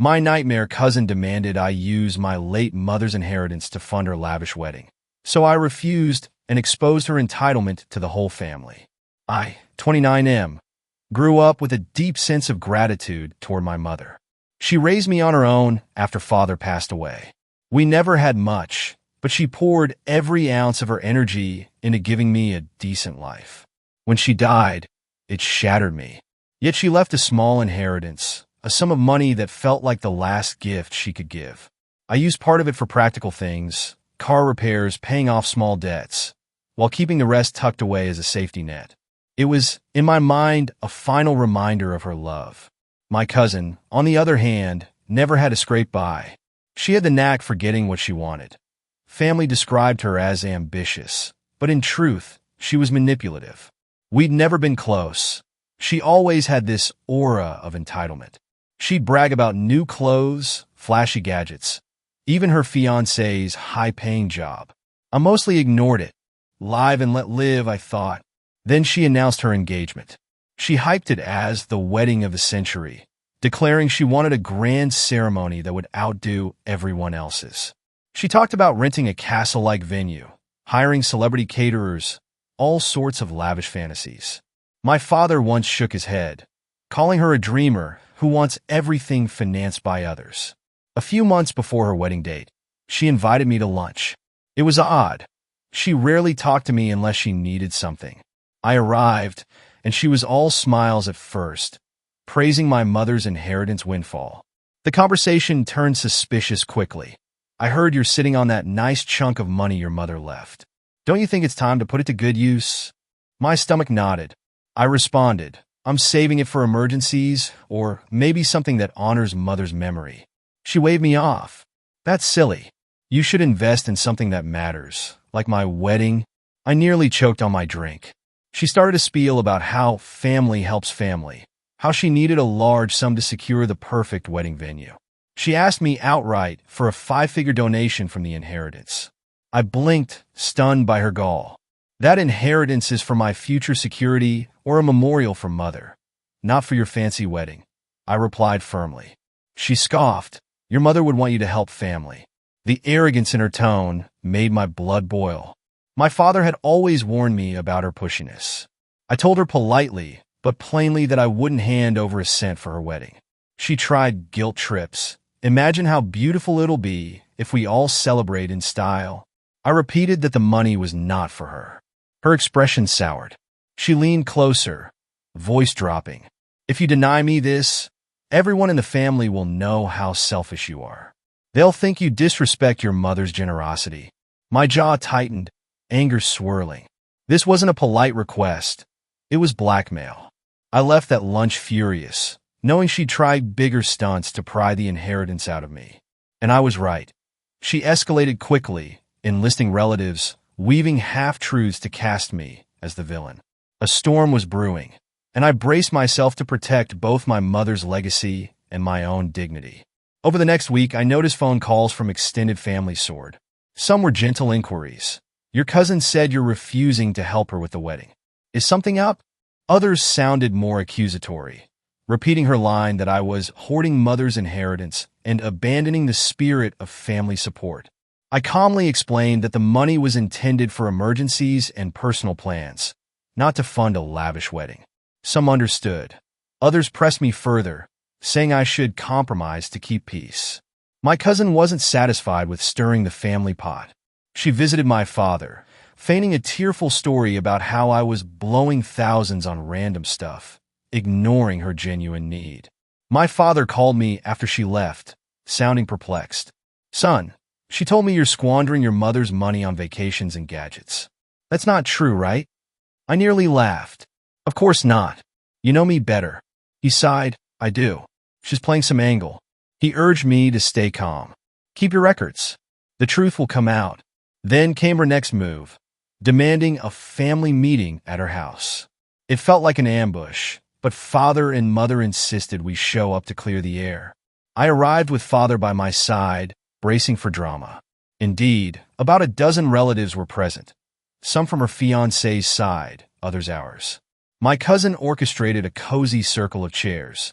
My nightmare cousin demanded I use my late mother's inheritance to fund her lavish wedding. So I refused and exposed her entitlement to the whole family. I, 29M, grew up with a deep sense of gratitude toward my mother. She raised me on her own after father passed away. We never had much, but she poured every ounce of her energy into giving me a decent life. When she died, it shattered me. Yet she left a small inheritance, a sum of money that felt like the last gift she could give. I used part of it for practical things, car repairs, paying off small debts, while keeping the rest tucked away as a safety net. It was, in my mind, a final reminder of her love. My cousin, on the other hand, never had to scrape by. She had the knack for getting what she wanted. Family described her as ambitious, but in truth, she was manipulative. We'd never been close. She always had this aura of entitlement. She'd brag about new clothes, flashy gadgets, even her fiancé's high-paying job. I mostly ignored it. Live and let live, I thought. Then she announced her engagement. She hyped it as the wedding of the century, declaring she wanted a grand ceremony that would outdo everyone else's. She talked about renting a castle-like venue, hiring celebrity caterers, all sorts of lavish fantasies. My father once shook his head, calling her a dreamer who wants everything financed by others. A few months before her wedding date, she invited me to lunch. It was odd. She rarely talked to me unless she needed something. I arrived, and she was all smiles at first, praising my mother's inheritance windfall. The conversation turned suspicious quickly. I heard you're sitting on that nice chunk of money your mother left. Don't you think it's time to put it to good use? My stomach nodded. I responded, I'm saving it for emergencies, or maybe something that honors mother's memory. She waved me off. That's silly. You should invest in something that matters, like my wedding. I nearly choked on my drink. She started a spiel about how family helps family, how she needed a large sum to secure the perfect wedding venue. She asked me outright for a 5-figure donation from the inheritance. I blinked, stunned by her gall. That inheritance is for my future security or a memorial for mother, not for your fancy wedding, I replied firmly. She scoffed. Your mother would want you to help family. The arrogance in her tone made my blood boil. My father had always warned me about her pushiness. I told her politely, but plainly that I wouldn't hand over a cent for her wedding. She tried guilt trips. Imagine how beautiful it'll be if we all celebrate in style. I repeated that the money was not for her. Her expression soured. She leaned closer, voice dropping. If you deny me this, everyone in the family will know how selfish you are. They'll think you disrespect your mother's generosity. My jaw tightened, anger swirling. This wasn't a polite request. It was blackmail. I left that lunch furious, knowing she'd tried bigger stunts to pry the inheritance out of me. And I was right. She escalated quickly, enlisting relatives, weaving half-truths to cast me as the villain. A storm was brewing, and I braced myself to protect both my mother's legacy and my own dignity. Over the next week, I noticed phone calls from extended family soared. Some were gentle inquiries. Your cousin said you're refusing to help her with the wedding. Is something up? Others sounded more accusatory, repeating her line that I was hoarding mother's inheritance and abandoning the spirit of family support. I calmly explained that the money was intended for emergencies and personal plans, not to fund a lavish wedding. Some understood. Others pressed me further, saying I should compromise to keep peace. My cousin wasn't satisfied with stirring the family pot. She visited my father, feigning a tearful story about how I was blowing thousands on random stuff, ignoring her genuine need. My father called me after she left, sounding perplexed. Son, she told me you're squandering your mother's money on vacations and gadgets. That's not true, right? I nearly laughed. Of course not. You know me better. He sighed. I do. She's playing some angle. He urged me to stay calm. Keep your records. The truth will come out. Then came her next move, demanding a family meeting at her house. It felt like an ambush, but father and mother insisted we show up to clear the air. I arrived with father by my side, bracing for drama. Indeed, about a dozen relatives were present, some from her fiancé's side, others ours. My cousin orchestrated a cozy circle of chairs,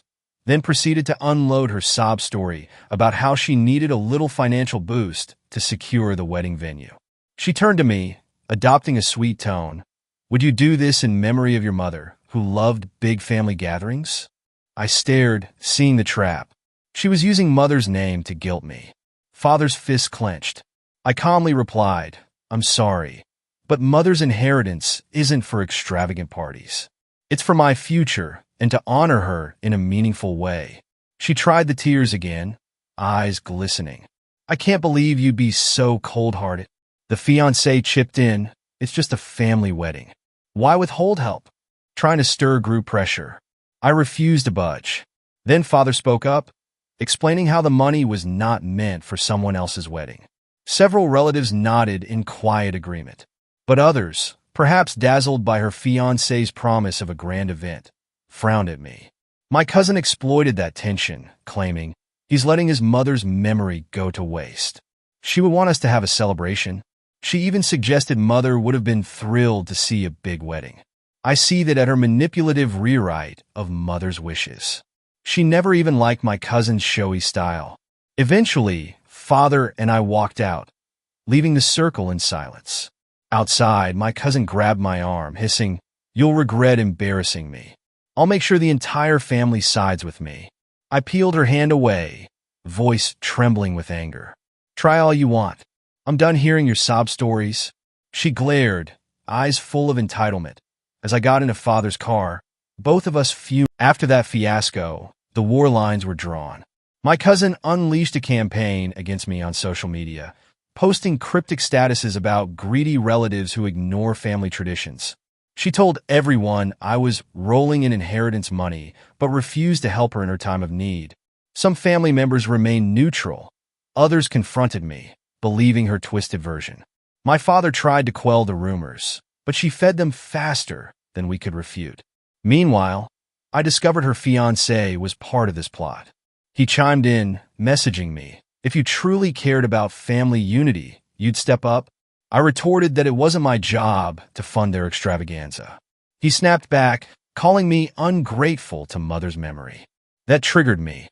then proceeded to unload her sob story about how she needed a little financial boost to secure the wedding venue. She turned to me, adopting a sweet tone. "Would you do this in memory of your mother, who loved big family gatherings?" I stared, seeing the trap. She was using mother's name to guilt me. Father's fist clenched. I calmly replied, "I'm sorry, but mother's inheritance isn't for extravagant parties. It's for my future and to honor her in a meaningful way." She tried the tears again, eyes glistening. "I can't believe you'd be so cold-hearted." The fiancé chipped in, "It's just a family wedding. Why withhold help?" Trying to stir group pressure. I refused to budge. Then father spoke up, explaining how the money was not meant for someone else's wedding. Several relatives nodded in quiet agreement, but others, perhaps dazzled by her fiancé's promise of a grand event, frowned at me. My cousin exploited that tension, claiming, "He's letting his mother's memory go to waste. She would want us to have a celebration." She even suggested mother would have been thrilled to see a big wedding. I see that at her manipulative rewrite of mother's wishes. She never even liked my cousin's showy style. Eventually, father and I walked out, leaving the circle in silence. Outside, my cousin grabbed my arm, hissing, "You'll regret embarrassing me. I'll make sure the entire family sides with me." I peeled her hand away, voice trembling with anger. "Try all you want. I'm done hearing your sob stories." She glared, eyes full of entitlement. As I got into father's car, both of us fumed. After that fiasco, the war lines were drawn. My cousin unleashed a campaign against me on social media, posting cryptic statuses about greedy relatives who ignore family traditions. She told everyone I was rolling in inheritance money, but refused to help her in her time of need. Some family members remained neutral. Others confronted me, believing her twisted version. My father tried to quell the rumors, but she fed them faster than we could refute. Meanwhile, I discovered her fiancé was part of this plot. He chimed in, messaging me, "If you truly cared about family unity, you'd step up." I retorted that it wasn't my job to fund their extravaganza. He snapped back, calling me ungrateful to mother's memory. That triggered me.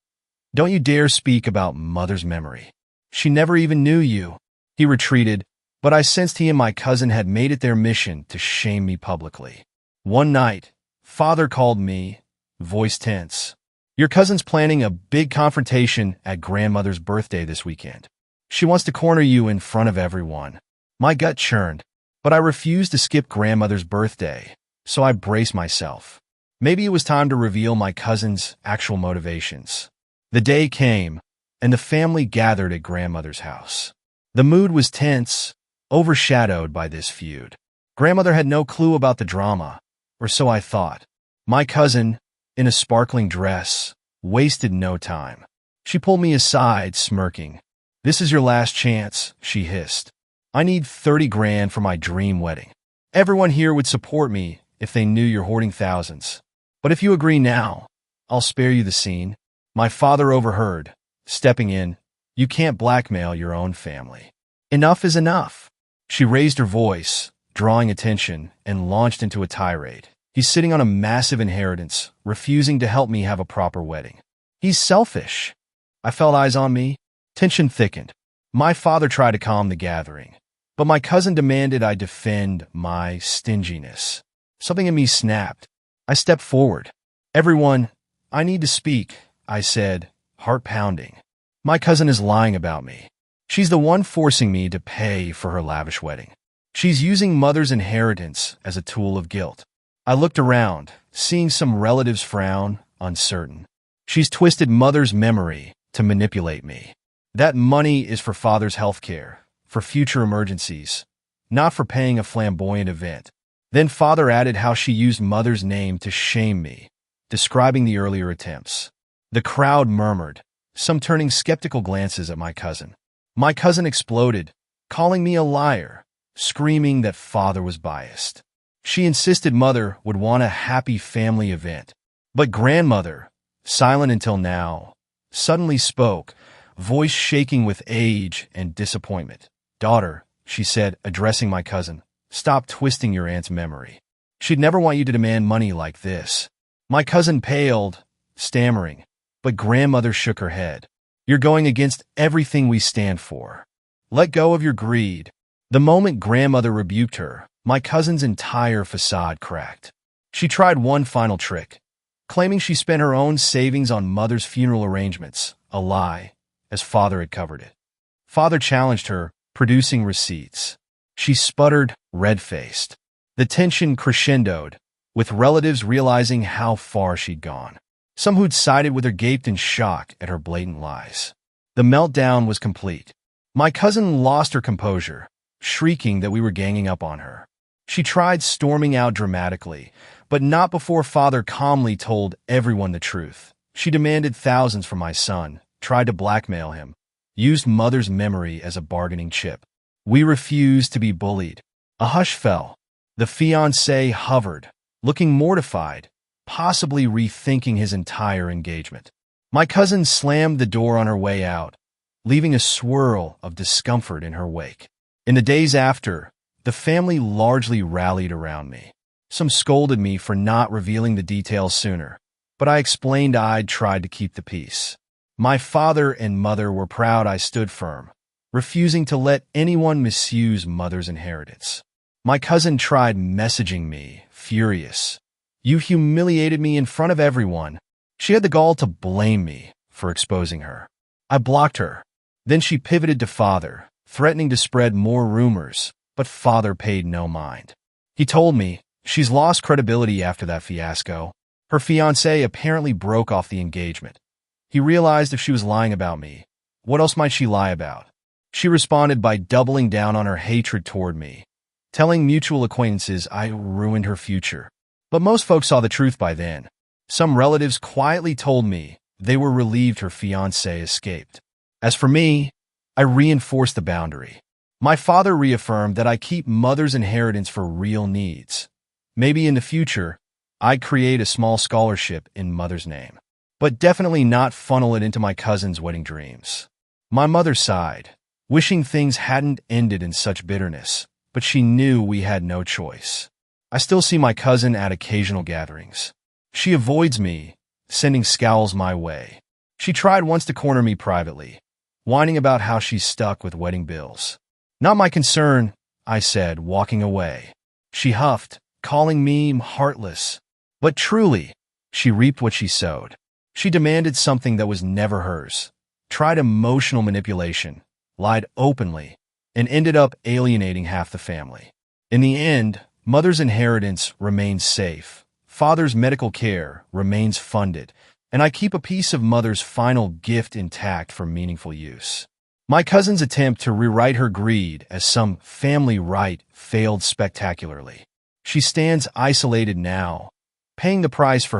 "Don't you dare speak about mother's memory. She never even knew you." He retreated, but I sensed he and my cousin had made it their mission to shame me publicly. One night, father called me, voice tense. "Your cousin's planning a big confrontation at grandmother's birthday this weekend. She wants to corner you in front of everyone." My gut churned, but I refused to skip grandmother's birthday, so I braced myself. Maybe it was time to reveal my cousin's actual motivations. The day came, and the family gathered at grandmother's house. The mood was tense, overshadowed by this feud. Grandmother had no clue about the drama, or so I thought. My cousin, in a sparkling dress, wasted no time. She pulled me aside, smirking. "This is your last chance," she hissed. "I need 30 grand for my dream wedding. Everyone here would support me if they knew you're hoarding thousands. But if you agree now, I'll spare you the scene." My father overheard, stepping in, "You can't blackmail your own family. Enough is enough." She raised her voice, drawing attention, and launched into a tirade. "He's sitting on a massive inheritance, refusing to help me have a proper wedding. He's selfish." I felt eyes on me. Tension thickened. My father tried to calm the gathering, but my cousin demanded I defend my stinginess. Something in me snapped. I stepped forward. "Everyone, I need to speak," I said, heart pounding. "My cousin is lying about me. She's the one forcing me to pay for her lavish wedding. She's using mother's inheritance as a tool of guilt." I looked around, seeing some relatives frown, uncertain. "She's twisted mother's memory to manipulate me. That money is for father's health care, for future emergencies, not for paying a flamboyant event." Then father added how she used mother's name to shame me, describing the earlier attempts. The crowd murmured, some turning skeptical glances at my cousin. My cousin exploded, calling me a liar, screaming that father was biased. She insisted mother would want a happy family event. But grandmother, silent until now, suddenly spoke, voice shaking with age and disappointment. "Daughter," she said, addressing my cousin, "stop twisting your aunt's memory. She'd never want you to demand money like this." My cousin paled, stammering, But grandmother shook her head. You're going against everything we stand for. Let go of your greed. The moment grandmother rebuked her, my cousin's entire facade cracked. She tried one final trick, claiming she spent her own savings on mother's funeral arrangements, a lie, as father had covered it. Father challenged her, producing receipts. She sputtered, red-faced. The tension crescendoed, with relatives realizing how far she'd gone. Some who'd sided with her gaped in shock at her blatant lies. The meltdown was complete. My cousin lost her composure, shrieking that we were ganging up on her. She tried storming out dramatically, but not before father calmly told everyone the truth. She demanded thousands from my son, tried to blackmail him, used mother's memory as a bargaining chip. We refused to be bullied. A hush fell. The fiancé hovered, looking mortified, possibly rethinking his entire engagement. My cousin slammed the door on her way out, leaving a swirl of discomfort in her wake. In the days after, the family largely rallied around me. Some scolded me for not revealing the details sooner, but I explained I'd tried to keep the peace. My father and mother were proud I stood firm, refusing to let anyone misuse mother's inheritance. My cousin tried messaging me, furious. You humiliated me in front of everyone. She had the gall to blame me for exposing her. I blocked her. Then she pivoted to father, threatening to spread more rumors, but father paid no mind. He told me, she's lost credibility after that fiasco. Her fiancé apparently broke off the engagement. He realized if she was lying about me, what else might she lie about? She responded by doubling down on her hatred toward me, telling mutual acquaintances I ruined her future. But most folks saw the truth by then. Some relatives quietly told me they were relieved her fiancé escaped. As for me, I reinforced the boundary. My father reaffirmed that I keep mother's inheritance for real needs. Maybe in the future, I'd create a small scholarship in mother's name, but definitely not funnel it into my cousin's wedding dreams. My mother sighed, wishing things hadn't ended in such bitterness, but she knew we had no choice. I still see my cousin at occasional gatherings. She avoids me, sending scowls my way. She tried once to corner me privately, whining about how she's stuck with wedding bills. Not my concern, I said, walking away. She huffed, calling me heartless. But truly, she reaped what she sowed. She demanded something that was never hers, tried emotional manipulation, lied openly, and ended up alienating half the family. In the end, mother's inheritance remains safe, father's medical care remains funded, and I keep a piece of mother's final gift intact for meaningful use. My cousin's attempt to rewrite her greed as some family right failed spectacularly. She stands isolated now, paying the price for